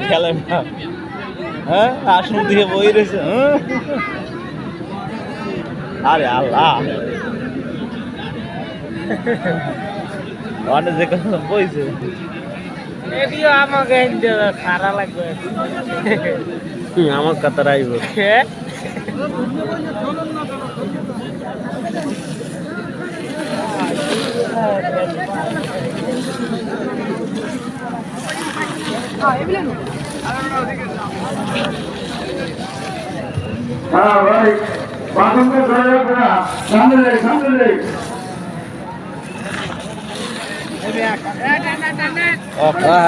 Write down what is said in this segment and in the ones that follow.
খেলেন না, হ্যাঁ আসন দিয়ে বই রয়েছে। আরে আল্লাহ, অনেক যে কথা বইছে এটিও আমাকে সারা লাগবে আমার কথা রাইব। হ্যাঁ ভাই, বাথরুমে ধরে রাখবে না, সামনে যাই, সামনে যাই।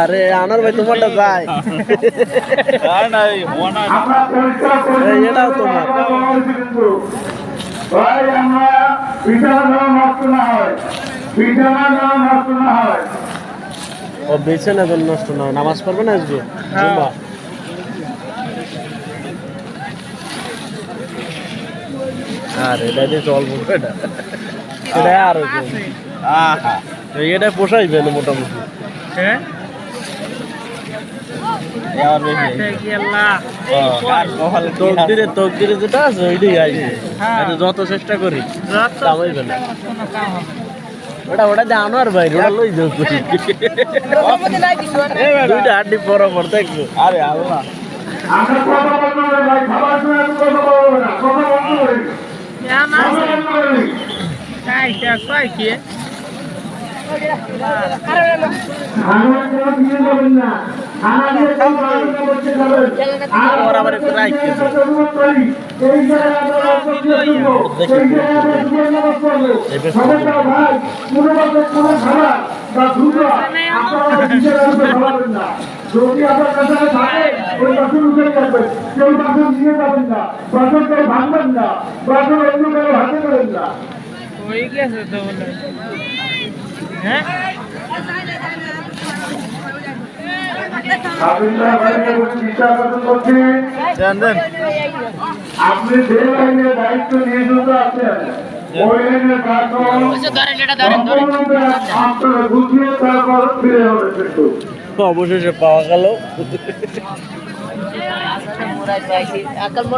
আরে আনার ভাই তোমারটা যায় আমরা পরিষ্কার করে এটাও তোমার। ভাই আমরা বিছানা যেন নষ্ট না হয়, বিছানা যেন নষ্ট না হয়। ও বেছে না যেন নষ্ট না হয়। নামাজ পড়বে না আজকে জুম্মা? আর এটা দিয়ে চলবো, এটা এটা আরো এটা পোষাইবে না মোটামুটি। হ্যাঁ তকদিরে যেটা আছে ওইটাই আইছে। যত চেষ্টা করি কামাইবে না। ওটা জানো আর ভাই, ওটা লই যাও দুইটা হাড্ডি বরাবর দেখবো। আরে আল্লাহ, আমরা কথা বলবো না ভাই, খাবার সময় এত কথা বলবো না, কথা বলতে পারি, কথা বলতে পারি। খানা কোনো দিয়ে যাবেন না, খানা দিয়ে কেউ বাড়িতে বসে যাবেন। ওর আবার একটু রাইট এই জায়গায় আমরা রক্ত দিয়ে দেবো, এই জায়গায় আমরা জীবন নষ্ট করবো। খবরদার ভাই, কোনো রকম কোনো খাবার বা দুধ আপনারা নিজের মধ্যে খাওয়াবেন না। যদি আপনার কাছে থাকে ওই বাসন উঠে যাবেন, কেউ বাসন নিয়ে যাবেন না, বাসন কেউ ভাঙবেন না, বাসন অন্য কেউ হাতে করেন না। হয়ে গেছে তো বলে হ্যাঁ আপনি যে লাইনের দায়িত্ব নিয়ে শুধু আছেন ওই লাইনের আপনারা বুঝিয়ে তারপর ফিরে হবে কিন্তু অবশেষে পাওয়া গেল।